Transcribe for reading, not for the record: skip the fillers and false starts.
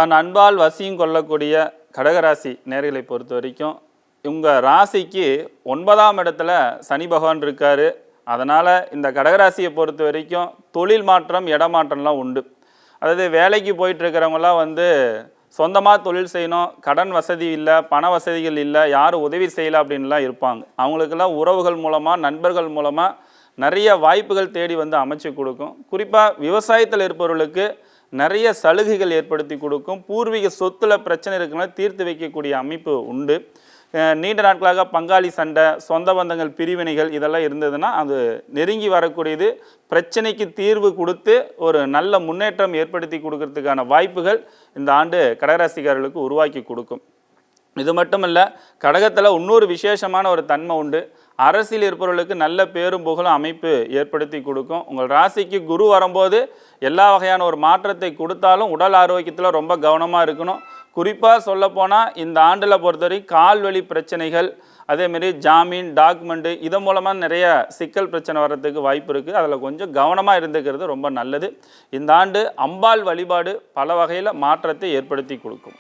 தன் அன்பால் வசியம் கொள்ளக்கூடிய கடகராசி நேர்களை பொறுத்த வரைக்கும் உங்கள் ராசிக்கு 9ஆம் இடத்துல சனி பகவான் இருக்கார். அதனால் இந்த கடகராசியை பொறுத்த வரைக்கும் தொழில் மாற்றம் இடமாற்றம்லாம் உண்டு. அதாவது வேலைக்கு போயிட்டுருக்கிறவங்களாம் சொந்தமாக தொழில் செய்யணும், கடன் வசதி இல்லை, பண வசதிகள் இல்லை, யாரும் உதவி செய்யலை அப்படின்லாம் இருப்பாங்க. அவங்களுக்கெல்லாம் உறவுகள் மூலமாக நண்பர்கள் மூலமாக நிறைய வாய்ப்புகள் தேடி அமைச்சு கொடுக்கும். குறிப்பாக விவசாயத்தில் இருப்பவர்களுக்கு நிறைய சலுகைகள் ஏற்படுத்தி கொடுக்கும். பூர்வீக சொத்தில் பிரச்சனை இருக்குன்னா தீர்த்து வைக்கக்கூடிய அமைப்பு உண்டு. நீண்ட நாட்களாக பங்காளி சண்டை, சொந்த பந்தங்கள் பிரிவினைகள் இதெல்லாம் இருந்ததுன்னா அது நெருங்கி வரக்கூடியது. பிரச்சனைக்கு தீர்வு கொடுத்து ஒரு நல்ல முன்னேற்றம் ஏற்படுத்தி கொடுக்கறதுக்கான வாய்ப்புகள் இந்த ஆண்டு கடகராசிக்காரர்களுக்கு உருவாக்கி கொடுக்கும். இது மட்டும் இல்லை, கடகத்தில் இன்னொரு விசேஷமான ஒரு தன்மை உண்டு. அரசியல் இருப்பவர்களுக்கு நல்ல பேரும் புகழும் அமைப்பு ஏற்படுத்தி கொடுக்கும். உங்கள் ராசிக்கு குரு வரும்போது எல்லா வகையான ஒரு மாற்றத்தை கொடுத்தாலும் உடல் ஆரோக்கியத்தில் ரொம்ப கவனமாக இருக்கணும். குறிப்பாக சொல்லப்போனால் இந்த ஆண்டில் பொறுத்தவரை கால்வழி பிரச்சனைகள், அதேமாரி ஜாமீன், டாக்குமெண்ட்டு இதன் மூலமாக நிறைய சிக்கல் பிரச்சனை வர்றதுக்கு வாய்ப்பு இருக்குது. அதில் கொஞ்சம் கவனமாக இருந்துக்கிறது ரொம்ப நல்லது. இந்த ஆண்டு அம்பாள் வழிபாடு பல வகையில் மாற்றத்தை ஏற்படுத்தி கொடுக்கும்.